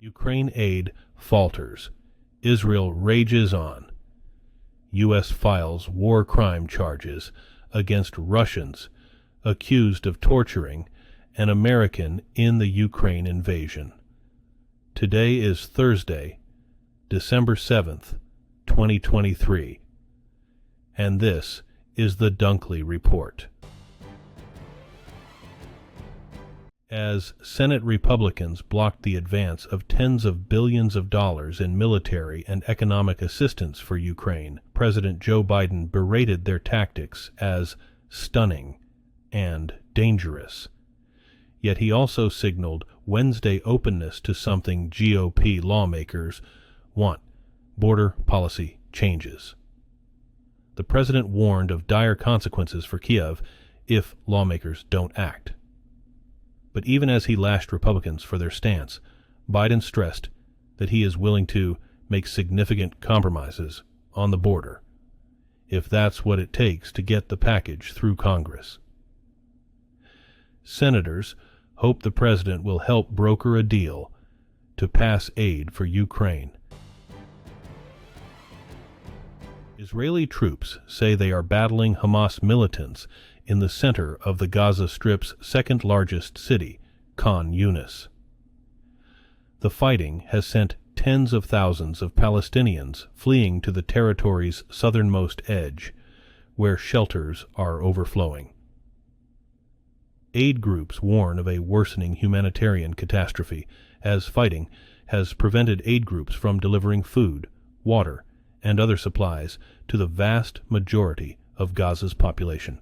Ukraine aid falters. Israel rages on. U.S. files war crime charges against Russians accused of torturing an American in the Ukraine invasion. Today is Thursday, December 7th, 2023, and this is the Dunkley Report. As Senate Republicans blocked the advance of tens of billions of dollars in military and economic assistance for Ukraine, President Joe Biden berated their tactics as stunning and dangerous. Yet he also signaled Wednesday openness to something GOP lawmakers want: border policy changes. The president warned of dire consequences for Kyiv if lawmakers don't act. But even as he lashed Republicans for their stance, Biden stressed that he is willing to make significant compromises on the border, if that's what it takes to get the package through Congress. Senators hope the president will help broker a deal to pass aid for Ukraine. Israeli troops say they are battling Hamas militants in the center of the Gaza Strip's second-largest city, Khan Yunis. The fighting has sent tens of thousands of Palestinians fleeing to the territory's southernmost edge, where shelters are overflowing. Aid groups warn of a worsening humanitarian catastrophe, as fighting has prevented aid groups from delivering food, water, and other supplies to the vast majority of Gaza's population.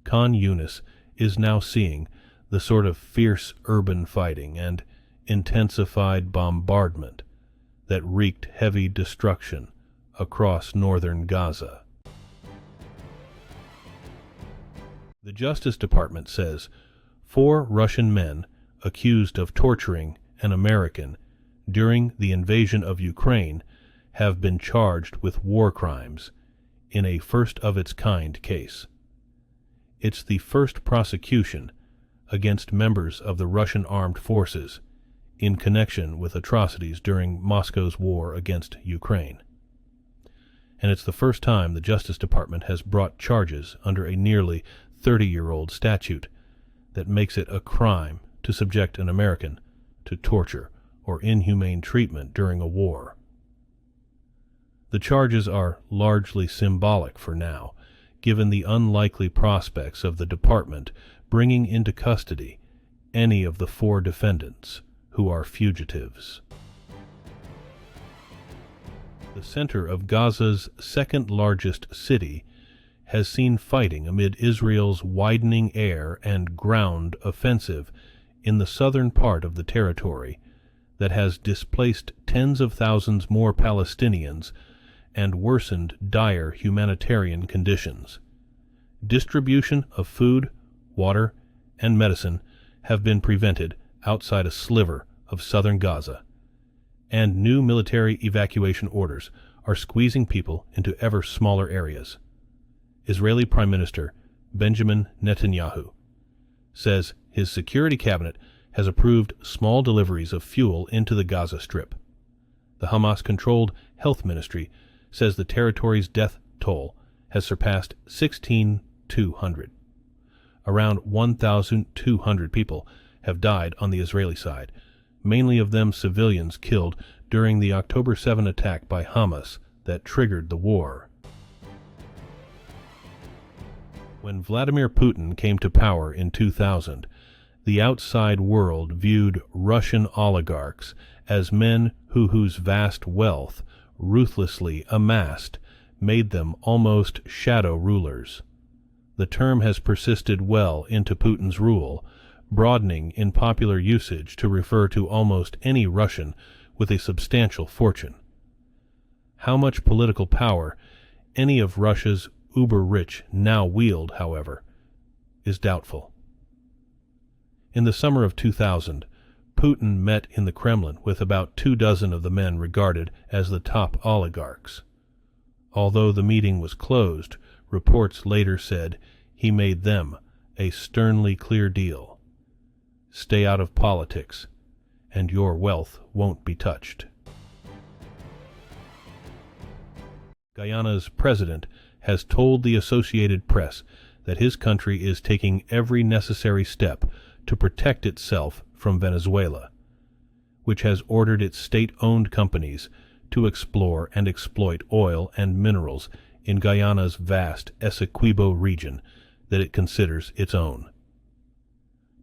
Khan Yunis is now seeing the sort of fierce urban fighting and intensified bombardment that wreaked heavy destruction across northern Gaza. The Justice Department says 4 Russian men accused of torturing an American during the invasion of Ukraine have been charged with war crimes in a first-of-its-kind case. It's the first prosecution against members of the Russian armed forces in connection with atrocities during Moscow's war against Ukraine. And it's the first time the Justice Department has brought charges under a nearly 30-year-old statute that makes it a crime to subject an American to torture or inhumane treatment during a war. The charges are largely symbolic for now, given the unlikely prospects of the department bringing into custody any of the 4 defendants who are fugitives. The center of Gaza's second-largest city has seen fighting amid Israel's widening air and ground offensive in the southern part of the territory that has displaced tens of thousands more Palestinians and worsened dire humanitarian conditions. Distribution of food, water, and medicine have been prevented outside a sliver of southern Gaza, and new military evacuation orders are squeezing people into ever smaller areas. Israeli Prime Minister Benjamin Netanyahu says his security cabinet has approved small deliveries of fuel into the Gaza Strip. The Hamas-controlled health ministry says the territory's death toll has surpassed 16,200. Around 1,200 people have died on the Israeli side, mainly of them civilians killed during the October 7 attack by Hamas that triggered the war. When Vladimir Putin came to power in 2000, the outside world viewed Russian oligarchs as men whose vast wealth, ruthlessly amassed, made them almost shadow rulers. The term has persisted well into Putin's rule, broadening in popular usage to refer to almost any Russian with a substantial fortune. How much political power any of Russia's uber-rich now wield, however, is doubtful. In the summer of 2000, Putin met in the Kremlin with about 24 of the men regarded as the top oligarchs. Although the meeting was closed, reports later said he made them a sternly clear deal: stay out of politics and your wealth won't be touched. Guyana's president has told the Associated Press that his country is taking every necessary step to protect itself from Venezuela, which has ordered its state-owned companies to explore and exploit oil and minerals in Guyana's vast Essequibo region that it considers its own.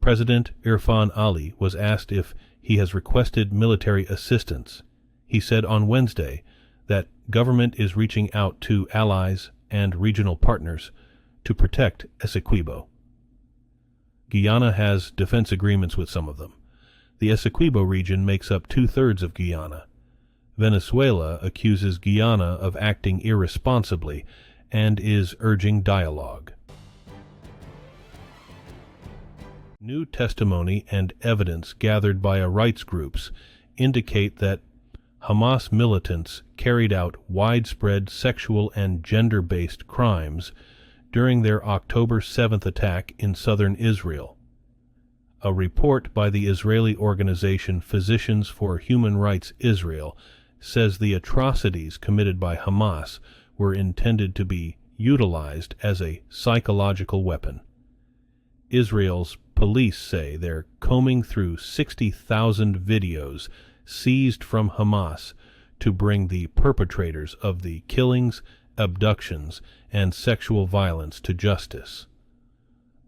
President Irfan Ali was asked if he has requested military assistance. He said on Wednesday that government is reaching out to allies and regional partners to protect Essequibo. Guyana has defense agreements with some of them. The Essequibo region makes up 2/3 of Guyana. Venezuela accuses Guyana of acting irresponsibly and is urging dialogue. New testimony and evidence gathered by rights groups indicate that Hamas militants carried out widespread sexual and gender-based crimes during their October 7th attack in southern Israel. A report by the Israeli organization Physicians for Human Rights Israel says the atrocities committed by Hamas were intended to be utilized as a psychological weapon. Israel's police say they're combing through 60,000 videos seized from Hamas to bring the perpetrators of the killings, abductions, and sexual violence to justice.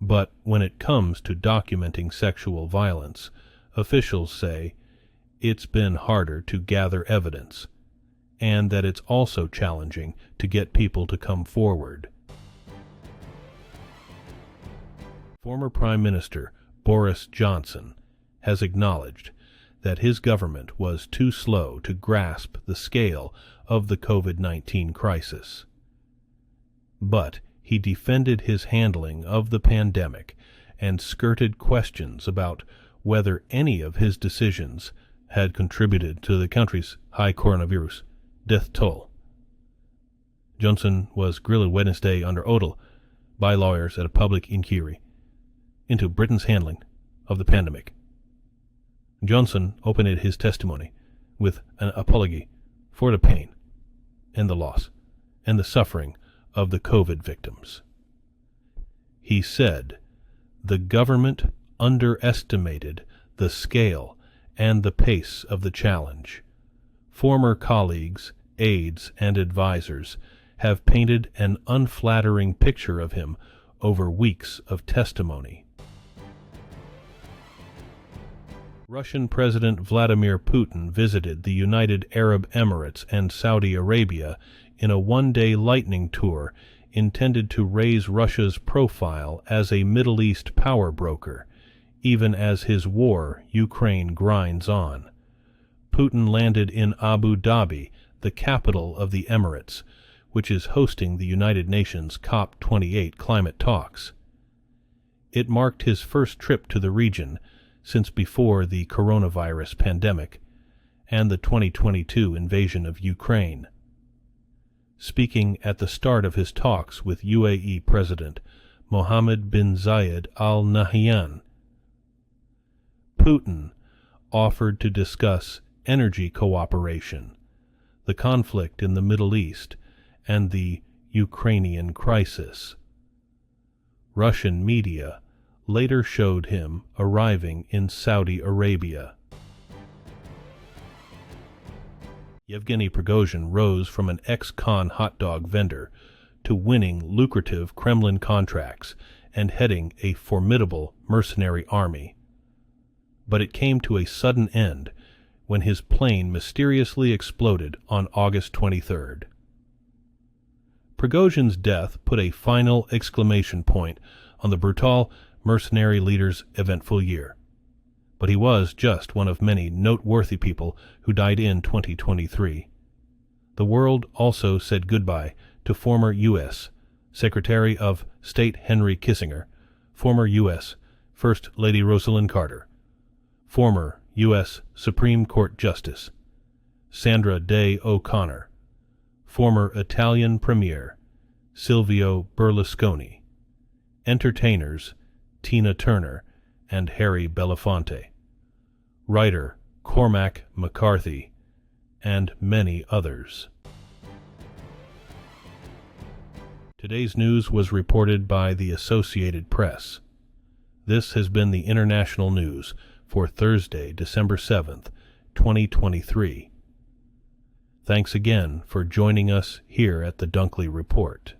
But when it comes to documenting sexual violence, officials say it's been harder to gather evidence, and that it's also challenging to get people to come forward. Former Prime Minister Boris Johnson has acknowledged that his government was too slow to grasp the scale of the COVID-19 crisis. But he defended his handling of the pandemic and skirted questions about whether any of his decisions had contributed to the country's high coronavirus death toll. Johnson was grilled Wednesday under oath by lawyers at a public inquiry into Britain's handling of the pandemic. Johnson opened his testimony with an apology for the pain and the loss and the suffering of the COVID victims. He said, "The government underestimated the scale and the pace of the challenge. Former colleagues, aides, and advisors have painted an unflattering picture of him over weeks of testimony." Russian President Vladimir Putin visited the United Arab Emirates and Saudi Arabia in a one-day lightning tour intended to raise Russia's profile as a Middle East power broker, even as his war Ukraine grinds on. Putin landed in Abu Dhabi, the capital of the Emirates, which is hosting the United Nations COP28 climate talks. It marked his first trip to the region since before the coronavirus pandemic and the 2022 invasion of Ukraine. Speaking at the start of his talks with UAE President Mohammed bin Zayed Al Nahyan, Putin offered to discuss energy cooperation, the conflict in the Middle East, and the Ukrainian crisis. Russian media later showed him arriving in Saudi Arabia. Yevgeny Prigozhin rose from an ex-con hot dog vendor to winning lucrative Kremlin contracts and heading a formidable mercenary army. But it came to a sudden end when his plane mysteriously exploded on August 23rd. Prigozhin's death put a final exclamation point on the brutal mercenary leader's eventful year. But he was just one of many noteworthy people who died in 2023. The world also said goodbye to former U.S. Secretary of State Henry Kissinger, former U.S. First Lady Rosalind Carter, former U.S. Supreme Court Justice Sandra Day O'Connor, former Italian Premier Silvio Berlusconi, entertainers Tina Turner and Harry Belafonte, writer Cormac McCarthy, and many others. Today's news was reported by the Associated Press. This has been the International News for Thursday, December 7th, 2023. Thanks again for joining us here at the Dunkley Report.